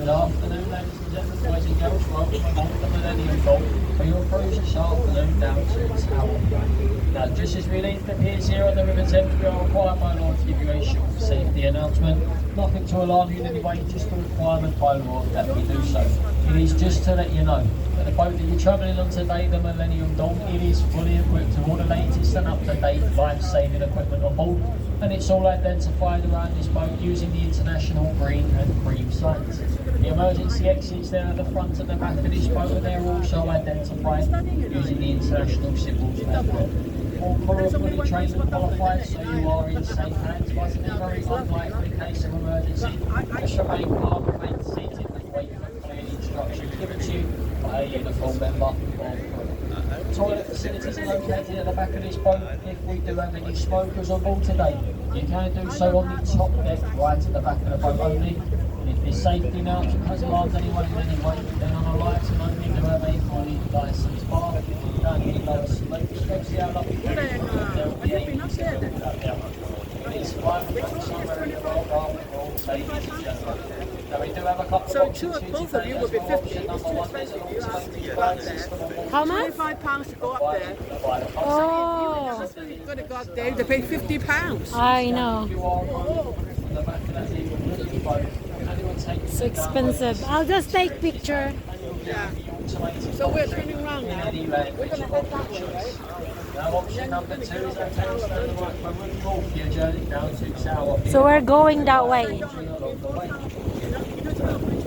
Good afternoon, ladies and gentlemen, boys and girls. Welcome aboard the Millennium Boat for your cruise this afternoon down to Tower. Now, just as we leave the piers here on the River Thames, we are required by law to give you a short safety announcement. Nothing to alarm you in any way, just a requirement by law that we do so. It is just to let you know that the boat that you're travelling on today, the Millennium Dawn, it is fully equipped with all the latest and up-to-date life-saving equipment on board, and it's all identified around this boat using the international green and cream signs. The emergency exits there at the front and the back of this boat, and they're also identified using the international symbols as well. All crew are fully trained and qualified, so you are in safe hands, but in a very unlikely case of emergency, just remain calm, remain seated and wait for clear instructions given to you by a uniformed member of crew. Toilet facilities are located at the back of this boat. If we do have any smokers on board today, you can do so on the top deck right at the back of the boat only. If this safety announcement has alarmed anyone in any way, then on a light and only to have a fully licensed bar. If you don't need those smoke strips, the outlook will be able to out there. It's 5 o'clock somewhere in the world after all, ladies and gentlemen. Now we do have a couple of options for both of you would be 50. It's too expensive to go up there. How much? £25 to go up there. Oh, You've got to go up there, they pay £50. I know. It's expensive. I'll just take picture. Yeah. So we're turning around now. We're going to head that way, right? Now option number 2 is that takes down the right from Liverpool for your journey down to Tower. So we're going that way.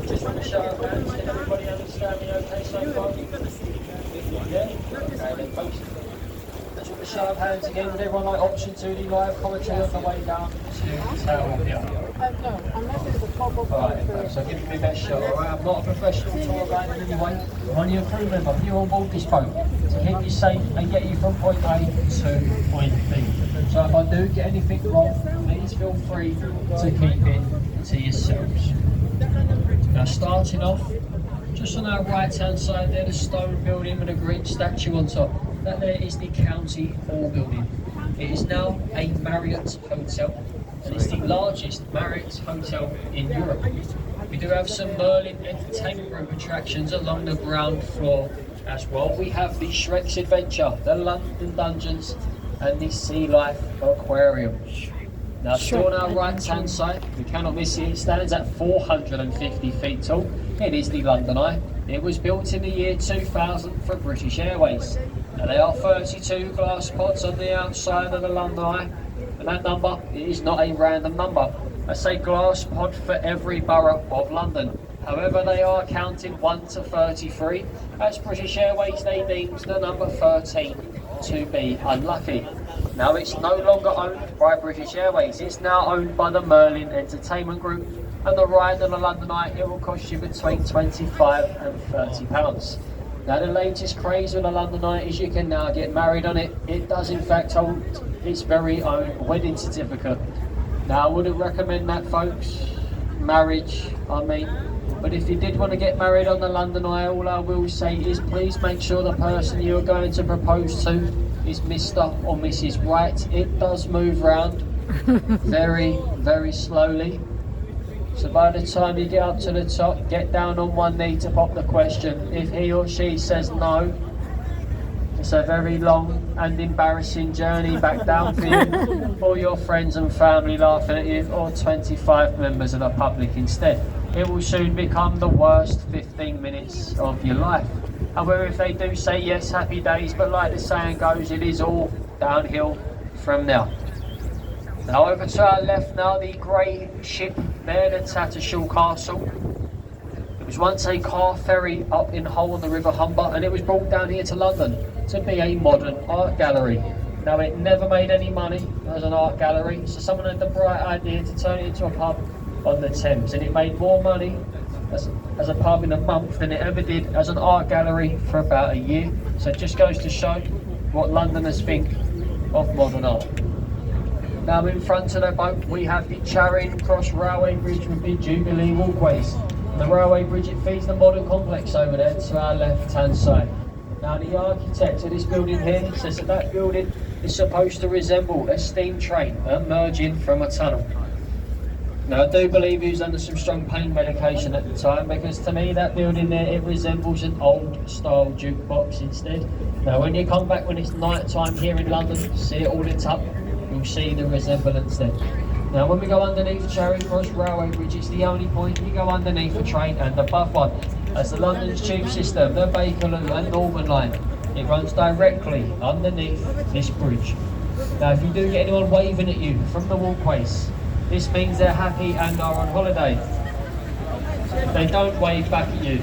Just want to show of hands, did everybody understand me okay so far? Yeah? Okay, then folks. Just want to show of hands again, would everyone like option 2, the live commentary on the way down to Tower? No, unless it's a pop-up. Alright, so give me my best shot, alright? I'm not a professional tour guide in any way. I'm only a crew member here on board this boat to keep you safe and get you from point A to point B. So if I do get anything wrong, please feel free to keep it to yourselves. Now starting off, just on our right hand side there, the stone building with a green statue on top. That there is the County Hall building. It is now a Marriott hotel, and it's the largest Marriott hotel in Europe. We do have some Merlin Entertainment Group attractions along the ground floor as well. We have the Shrek's Adventure, the London Dungeons, and the Sea Life Aquarium. Now still on our right hand side, we cannot miss it, it stands at 450 feet tall. It is the London Eye. It was built in the year 2000 for British Airways. Now there are 32 glass pods on the outside of the London Eye, and that number is not a random number. I say glass pod for every borough of London. However, they are counting 1 to 33, as British Airways they deemed the number 13 to be unlucky. Now it's no longer owned by British Airways, it's now owned by the Merlin Entertainment Group, and the ride on the London Eye, it will cost you between £25 and £30. Now the latest craze with the London Eye is you can now get married on it. It does in fact hold its very own wedding certificate. Now I wouldn't recommend that, folks, marriage I mean, but if you did want to get married on the London Eye, all I will say is please make sure the person you're going to propose to is Mr. or Mrs. Right. It does move around very, very slowly. So by the time you get up to the top, get down on one knee to pop the question. If he or she says no, it's a very long and embarrassing journey back down for you, or your friends and family laughing at you, or 25 members of the public instead. It will soon become the worst 15 minutes of your life. However, if they do say yes, happy days, but like the saying goes, it is all downhill from now. Now over to our left now, the grey ship there, the Tattershall Castle. It was once a car ferry up in Hull on the River Humber, and it was brought down here to London to be a modern art gallery. Now it never made any money as an art gallery, so someone had the bright idea to turn it into a pub on the Thames, and it made more money as a pub in a month than it ever did as an art gallery for about a year. So it just goes to show what Londoners think of modern art. Now in front of the boat we have the Charing Cross Railway Bridge with the Jubilee walkways. The railway bridge, it feeds the modern complex over there to our left hand side. Now the architect of this building here says that that building is supposed to resemble a steam train emerging from a tunnel. Now I do believe he was under some strong pain medication at the time, because to me that building there, it resembles an old style jukebox instead. Now when you come back when it's night time here in London, see it all lit up, you'll see the resemblance there. Now when we go underneath Charing Cross Railway Bridge, it's the only point you go underneath a train, and above one, as the London's tube system, the Bakerloo and Northern Line, it runs directly underneath this bridge. Now if you do get anyone waving at you from the walkways, this means they're happy and are on holiday. They don't wave back at you.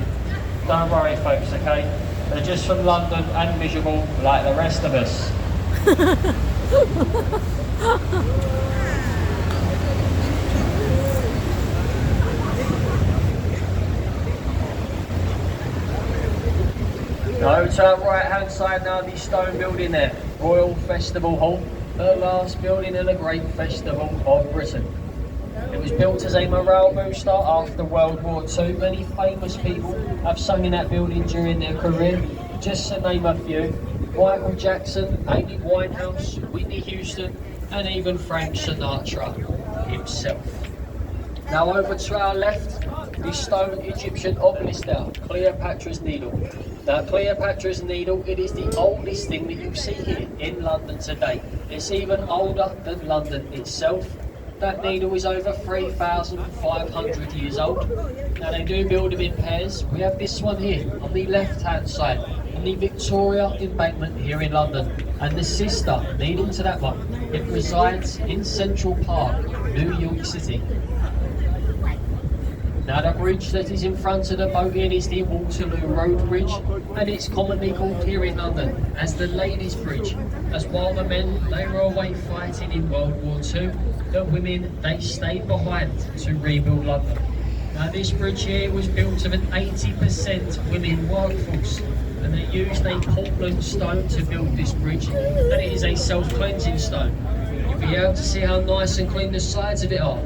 Don't worry folks, okay? They're just from London and miserable like the rest of us. Now to our right hand side now, the stone building there, Royal Festival Hall, the last building in the Great Festival of Britain. It was built as a morale booster after World War II. Many famous people have sung in that building during their career. Just to name a few: Michael Jackson, Amy Winehouse, Whitney Houston, and even Frank Sinatra himself. Now over to our left, the stone Egyptian obelisk there, Cleopatra's Needle. Now Cleopatra's Needle, it is the oldest thing that you see here in London today. It's even older than London itself. That needle is over 3,500 years old. Now they do build them in pairs. We have this one here on the left hand side, on the Victoria Embankment here in London. And the sister needle to that one, it resides in Central Park, New York City. Now the bridge that is in front of the boat here is the Waterloo Road Bridge, and it's commonly called here in London as the Ladies' Bridge, as while the men, they were away fighting in World War II, the women, they stayed behind to rebuild London. Now this bridge here was built of an 80% women workforce, and they used a Portland stone to build this bridge, and it is a self-cleansing stone. You'll be able to see how nice and clean the sides of it are.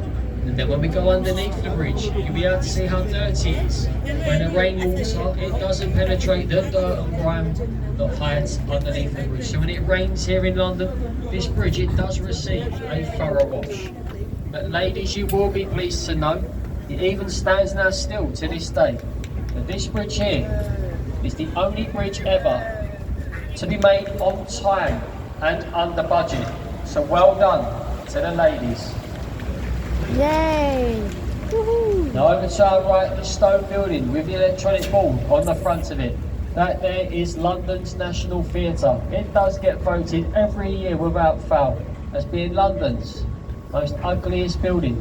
And then when we go underneath the bridge, you'll be able to see how dirty it is. When the rainwater, it doesn't penetrate the dirt and grime that hides underneath the bridge. So when it rains here in London, this bridge, it does receive a thorough wash. But ladies, you will be pleased to know, it even stands now still to this day. That this bridge here is the only bridge ever to be made on time and under budget. So well done to the ladies. Yay! Woohoo! Now over to our right, the stone building with the electronic board on the front of it. That there is London's National Theatre. It does get voted every year without fail as being London's most ugliest building.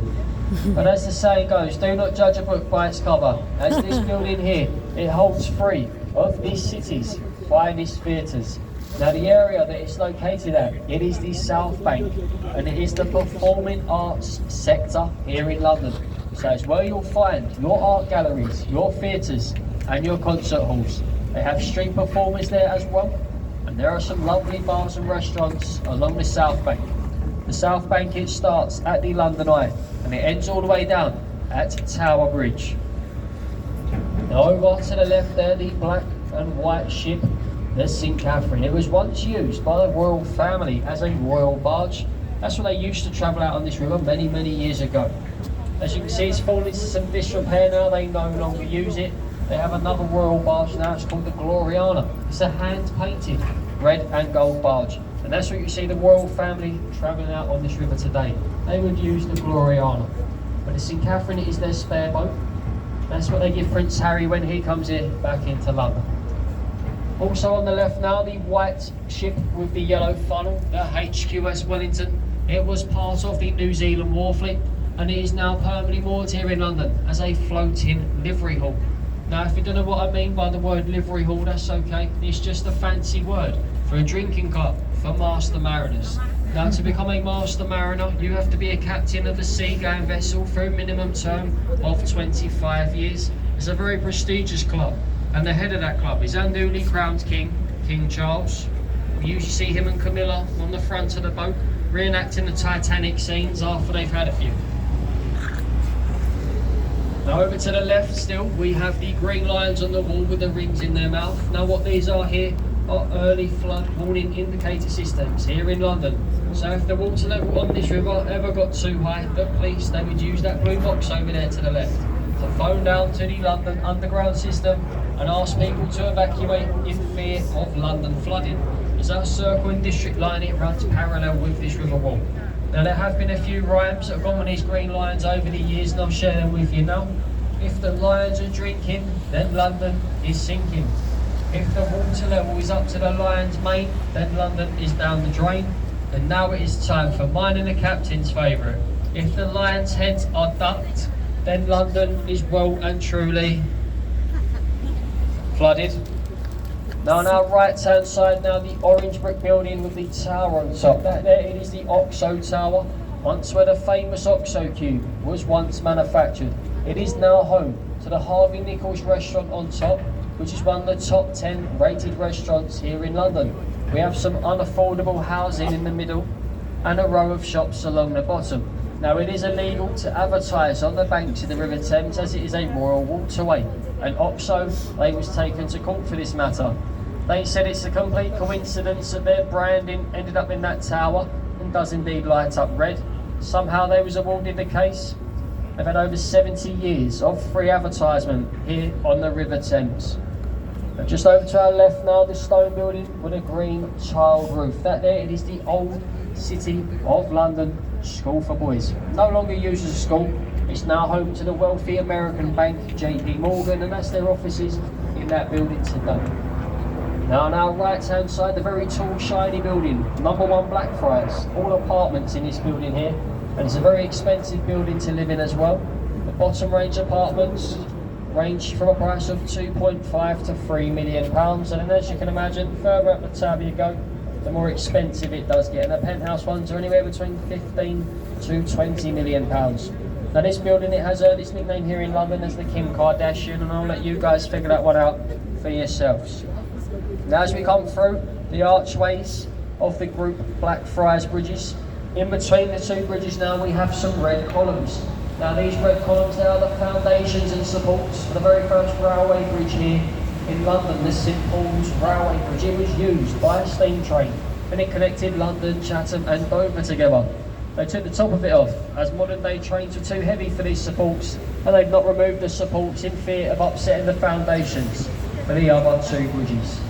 But as the saying goes, do not judge a book by its cover. As this building here, it holds three of this city's finest theatres. Now the area that it's located at, it is the South Bank, and it is the performing arts sector here in London. So it's where you'll find your art galleries, your theatres and your concert halls. They have street performers there as well, and there are some lovely bars and restaurants along the South Bank. The South Bank, it starts at the London Eye and it ends all the way down at Tower Bridge. Now over to the left there, the black and white ship, the St. Catherine. It was once used by the royal family as a royal barge. That's when they used to travel out on this river many, many years ago. As you can see, it's fallen into some disrepair now. They no longer use it. They have another royal barge now. It's called the Gloriana. It's a hand-painted red and gold barge. And that's what you see the royal family travelling out on this river today. They would use the Gloriana. But the St. Catherine is their spare boat. That's what they give Prince Harry when he comes here back into London. Also on the left now, the white ship with the yellow funnel, the HQS Wellington. It was part of the New Zealand War Fleet, and it is now permanently moored here in London as a floating livery hall. Now if you don't know what I mean by the word livery hall, that's okay. It's just a fancy word for a drinking club for master mariners. Now to become a master mariner, you have to be a captain of a sea-going vessel for a minimum term of 25 years. It's a very prestigious club. And the head of that club is our newly crowned king, King Charles. We usually see him and Camilla on the front of the boat, reenacting the Titanic scenes after they've had a few. Now over to the left still, we have the green lions on the wall with the rings in their mouth. Now what these are here are early flood warning indicator systems here in London. So if the water level on this river ever got too high, the police, they would use that blue box over there to the left to phone down to the London Underground system and ask people to evacuate in fear of London flooding. As our circle and district line, it runs parallel with this river wall. Now there have been a few rhymes that have gone on these green lines over the years, and I'll share them with you now. If the lions are drinking, then London is sinking. If the water level is up to the lion's mane, then London is down the drain. And now it is time for mine and the captain's favourite. If the lion's heads are ducked, then London is well and truly flooded. Now on our right hand side, now the orange brick building with the tower on top. That there, it is the Oxo Tower, once where the famous Oxo Cube was once manufactured. It is now home to the Harvey Nichols restaurant on top, which is one of the top 10 rated restaurants here in London. We have some unaffordable housing in the middle and a row of shops along the bottom. Now it is illegal to advertise on the banks of the River Thames as it is a royal waterway, and Oxo, they was taken to court for this matter. They said it's a complete coincidence that their branding ended up in that tower and does indeed light up red. Somehow they was awarded the case. They've had over 70 years of free advertisement here on the River Thames. And just over to our left now, the stone building with a green tiled roof. That there, it is the old City of London School for Boys. No longer used as a school, it's now home to the wealthy American bank JP Morgan, and that's their offices in that building today. Now on our right hand side, the very tall shiny building, number 1 Blackfriars. All apartments in this building here, and it's a very expensive building to live in as well. The bottom range apartments range from a price of £2.5 to £3 million, and then as you can imagine, further up the tab you go, the more expensive it does get, and the penthouse ones are anywhere between £15 to £20 million. Now this building, it has its nickname here in London as the Kim Kardashian, and I'll let you guys figure that one out for yourselves. Now as we come through the archways of the group Blackfriars bridges, in between the two bridges now we have some red columns. Now these red columns, they are the foundations and supports for the very first railway bridge here in London, the St Paul's Railway Bridge. It was used by a steam train and it connected London, Chatham and Dover together. They took the top of it off as modern day trains were too heavy for these supports, and they've not removed the supports in fear of upsetting the foundations for the other two bridges.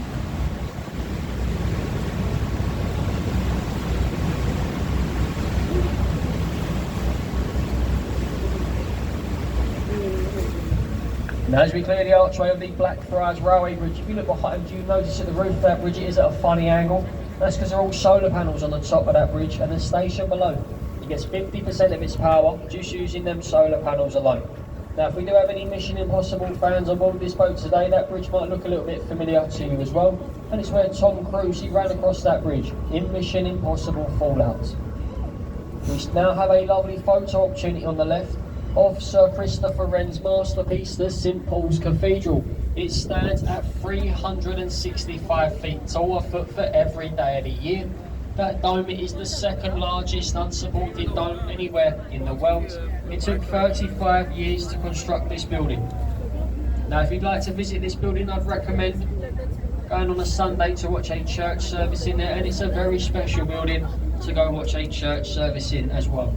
Now as we clear the archway of the Blackfriars Railway Bridge, if you look behind you, notice at the roof of that bridge it is at a funny angle. That's because there are all solar panels on the top of that bridge, and the station below, it gets 50% of its power just using them solar panels alone. Now if we do have any Mission Impossible fans on board this boat today, that bridge might look a little bit familiar to you as well, and it's where Tom Cruise, he ran across that bridge in Mission Impossible Fallout. We now have a lovely photo opportunity on the left of Sir Christopher Wren's masterpiece, the St Paul's Cathedral. It stands at 365 feet tall, a foot for every day of the year. That dome is the second largest unsupported dome anywhere in the world. It took 35 years to construct this building. Now if you'd like to visit this building, I'd recommend going on a Sunday to watch a church service in there, and it's a very special building to go watch a church service in as well.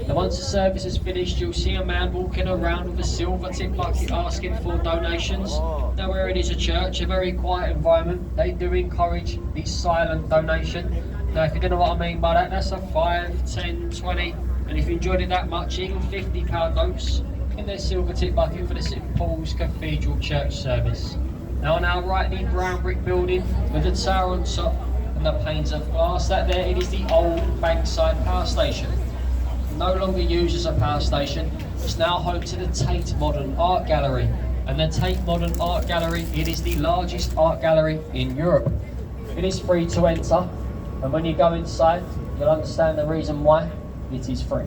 Now once the service is finished, you'll see a man walking around with a silver tip bucket asking for donations. Now where it is a church, a very quiet environment, they do encourage the silent donation. Now if you don't know what I mean by that, that's a 5, 10, 20, and if you enjoyed it that much, even £50 notes in their silver tip bucket for the St Paul's Cathedral church service. Now on our right, the brown brick building with the tower on top and the panes of glass, that there, it is the old Bankside power station. No longer used as a power station, it's now home to the Tate Modern Art Gallery. And the Tate Modern Art Gallery, it is the largest art gallery in Europe. It is free to enter, and when you go inside, you'll understand the reason why it is free.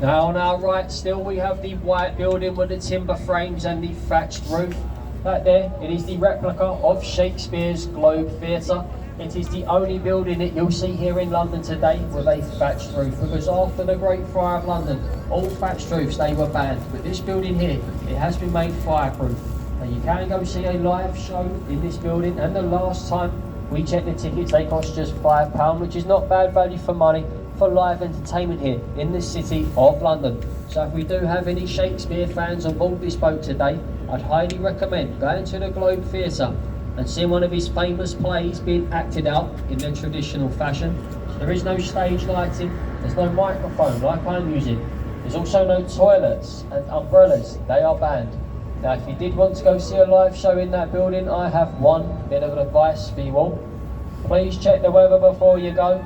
Now on our right still, we have the white building with the timber frames and the thatched roof. That there, it is the replica of Shakespeare's Globe Theatre. It is the only building that you'll see here in London today with a thatched roof, because after the Great Fire of London, all thatched roofs, they were banned. But this building here, it has been made fireproof. Now you can go see a live show in this building, and the last time We checked the tickets, they cost just £5, which is not bad value for money for live entertainment here in the city of London. So if we do have any Shakespeare fans on board this boat today, I'd highly recommend going to the Globe Theatre and seeing one of his famous plays being acted out in their traditional fashion. There is no stage lighting, there's no microphone like I'm using. There's also no toilets and umbrellas, they are banned. Now if you did want to go see a live show in that building, I have one bit of advice for you all. Please check the weather before you go.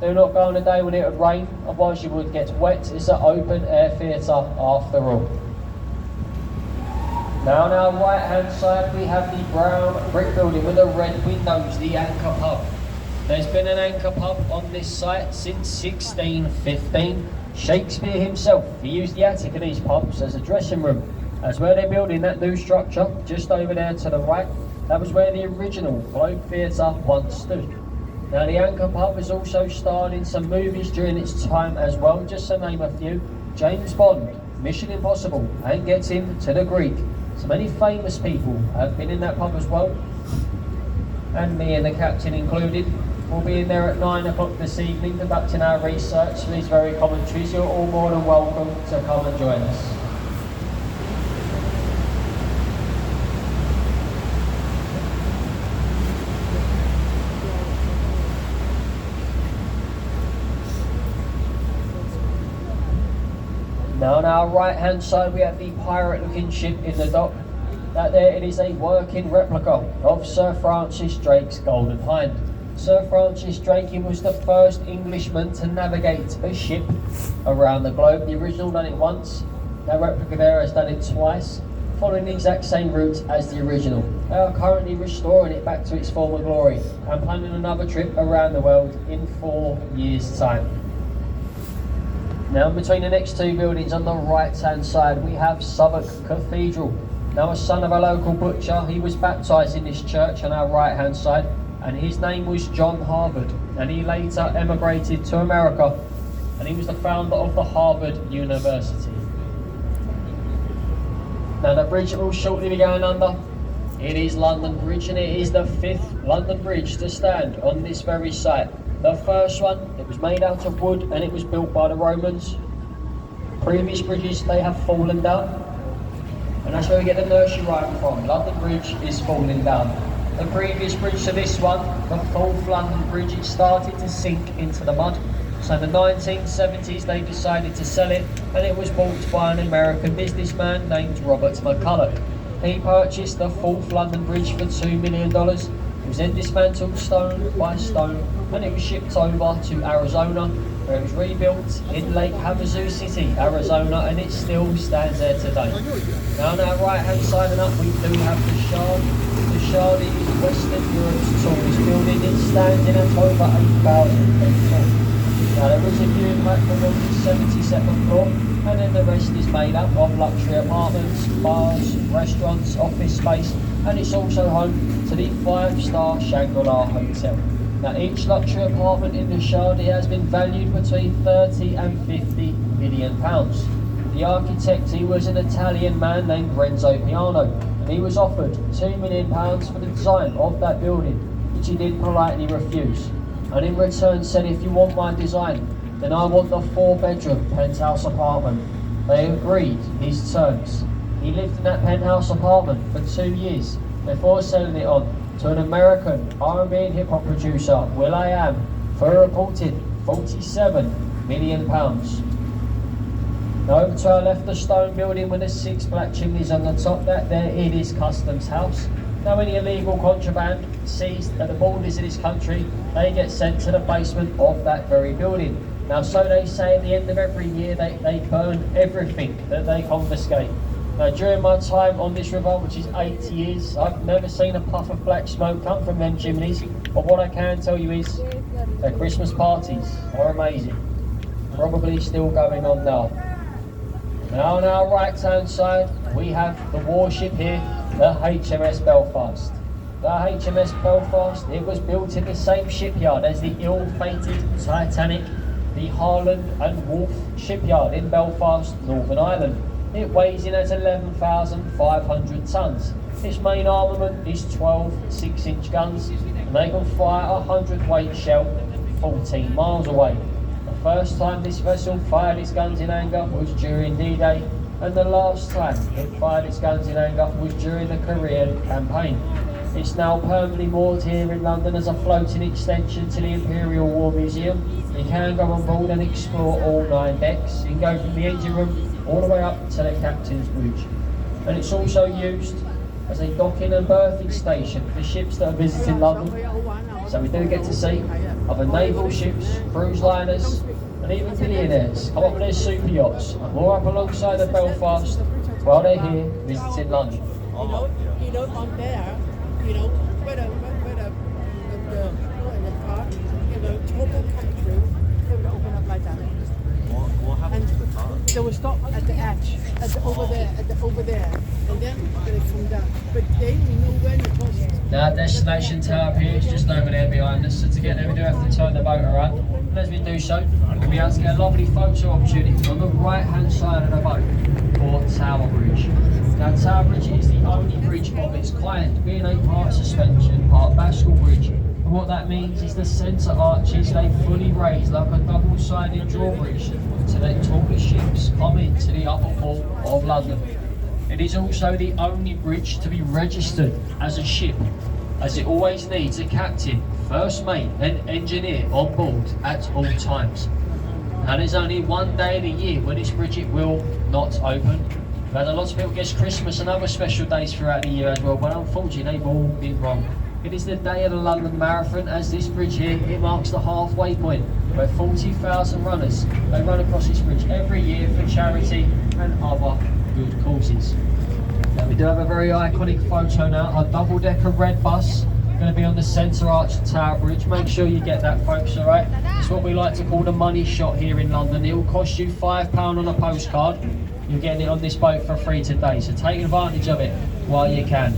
Do not go on a day when it would rain, otherwise you would get wet. It's an open air theatre after all. Now on our right hand side we have the brown brick building with the red windows, the Anchor Pub. There's been an Anchor Pub on this site since 1615. Shakespeare himself, he used the attic of these pubs as a dressing room. As where they're building that new structure, just over there to the right, that was where the original Globe Theatre once stood. Now the Anchor Pub has also starred in some movies during its time as well, just to name a few. James Bond, Mission Impossible, and Get Him to the Greek. So many famous people have been in that pub as well. And me and the captain included. We'll be in there at 9 o'clock this evening conducting our research for these very commentaries. You're all more than welcome to come and join us. Now on our right hand side we have the pirate looking ship in the dock. That there, it is a working replica of Sir Francis Drake's Golden Hind. Sir Francis Drake, he was the first Englishman to navigate a ship around the globe. The original done it once, that replica there has done it twice, following the exact same route as the original. They are currently restoring it back to its former glory and planning another trip around the world in 4 years' time. Now between the next two buildings on the right hand side we have Southwark Cathedral. Now a son of a local butcher, he was baptised in this church on our right hand side, and his name was John Harvard, and he later emigrated to America and he was the founder of the Harvard University. Now the bridge that will shortly be going under, it is London Bridge, and it is the 5th London Bridge to stand on this very site. The first one, it was made out of wood and it was built by the Romans. Previous bridges, they have fallen down, and that's where we get the nursery rhyme from. London Bridge is falling down. The previous bridge to this one, the 4th London Bridge, it started to sink into the mud. So in the 1970s they decided to sell it, and it was bought by an American businessman named Robert McCulloch. He purchased the 4th London Bridge for $2 million. It was then dismantled stone by stone, and it was shipped over to Arizona, where it was rebuilt in Lake Havasu City, Arizona, and it still stands there today. Now on our right hand side and up we do have the Shard. The Shard is Western Europe's tallest building. It stands in at over 8,000 feet tall. Now there is a viewing platform on the 77th floor, and then the rest is made up of luxury apartments, bars, restaurants, office space, and it's also home to the 5-star Shangri-La Hotel. Now each luxury apartment in the Shard has been valued between 30 and 50 million pounds. The architect, he was an Italian man named Renzo Piano, and he was offered £2 million for the design of that building, which he did politely refuse. And in return said, if you want my design, then I want the 4-bedroom penthouse apartment. They agreed his terms. He lived in that penthouse apartment for 2 years before selling it on to an American R&B and hip hop producer, will.i.am, for a reported £47 million. Now over to our left, the stone building with the 6 black chimneys on the top, that there it is Customs House. Now any illegal contraband seized at the borders of this country, they get sent to the basement of that very building. Now so they say at the end of every year they burn everything that they confiscate. Now during my time on this river, which is 8 years, I've never seen a puff of black smoke come from them chimneys, but what I can tell you is their Christmas parties are amazing. Probably still going on now. Now on our right hand side we have the warship here, the HMS Belfast. The HMS Belfast, it was built in the same shipyard as the ill-fated Titanic, the Harland and Wolff shipyard in Belfast, Northern Ireland. It weighs in at 11,500 tonnes. Its main armament is 12 6-inch guns, and they can fire a 100-weight shell 14 miles away. The first time this vessel fired its guns in anger was during D-Day, and the last time it fired its guns in anger was during the Korean campaign. It's now permanently moored here in London as a floating extension to the Imperial War Museum. You can go on board and explore all 9 decks. You can go from the engine room all the way up to the captain's bridge. And it's also used as a docking and berthing station for ships that are visiting London. So we do get to see other naval ships, cruise liners, and even billionaires come up with their super yachts and moor up alongside of Belfast while they're here visiting London. You know, on there, you know, where the car, you know, trouble come through, they would open up like that. What happened to the car? They would stop at the edge, over there, and then they come down. But they know when it was. Now, destination tower here is just over there behind us, so to get there we do have to turn the boat around. And as we do so, we'll be able to get a lovely photo opportunity on the right hand side of the boat for Tower Bridge. Now, Tower Bridge is the only bridge of its kind, being a part suspension, part bascule bridge. And what that means is the centre arches, they fully raise like a double-sided drawbridge to let tallest ships come into the upper hall of London. It is also the only bridge to be registered as a ship, as it always needs a captain, first mate and engineer on board at all times. And there's only one day of the year when this bridge it will not open. We've had a lot of people guess Christmas and other special days throughout the year as well, but unfortunately they've all been wrong. It is the day of the London Marathon, as this bridge here, it marks the halfway point where 40,000 runners, they run across this bridge every year for charity and other good causes. Now we do have a very iconic photo now, a double-decker red bus going to be on the centre arch of Tower Bridge. Make sure you get that, folks, alright? It's what we like to call the money shot here in London. It will cost you £5 on a postcard. You're getting it on this boat for free today, so take advantage of it while you can.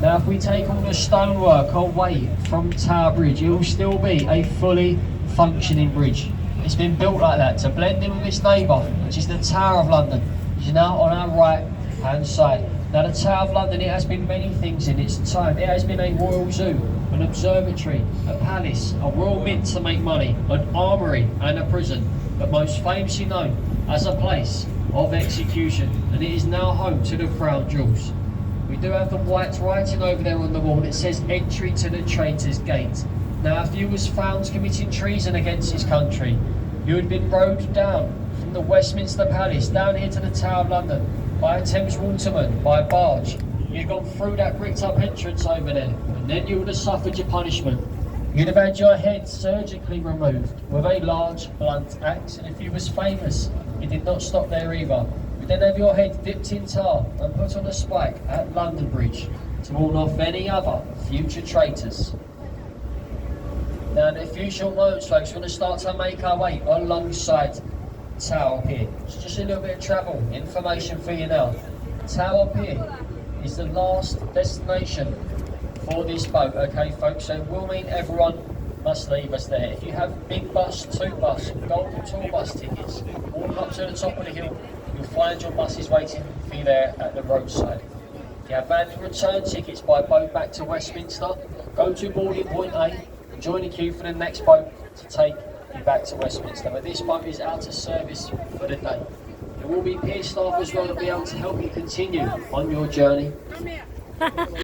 Now if we take all the stonework away from Tower Bridge, it will still be a fully functioning bridge. It's been built like that to blend in with its neighbour, which is the Tower of London, which is now on our right hand side. Now the Tower of London, it has been many things in its time. It has been a royal zoo, an observatory, a palace, a royal mint to make money, an armoury and a prison, but most famously known as a place of execution, and it is now home to the Crown Jewels. We do have the white writing over there on the wall. It says entry to the Traitors' Gate. Now if you was found committing treason against this country, you had been rowed down from the Westminster Palace down here to the Tower of London by a Thames waterman, by a barge. You'd gone through that bricked up entrance over there, and then you would have suffered your punishment. You'd have had your head surgically removed with a large blunt axe, and if you was famous, it did not stop there either. You'd then have your head dipped in tar and put on a spike at London Bridge to warn off any other future traitors. Now in a few short moments, folks, we're going to start to make our way alongside Tower Pier. So just a little bit of travel information for you now. Tower Pier is the last destination for this boat, okay folks, so it will mean everyone must leave us there. If you have big bus, 2 bus, golden tour bus tickets, walk up to the top of the hill, you'll find your buses waiting for you there at the roadside. If you have van return tickets by boat back to Westminster, go to boarding point A and join the queue for the next boat to take you back to Westminster. But this boat is out of service for the day. There will be pier staff as well to be able to help you continue on your journey.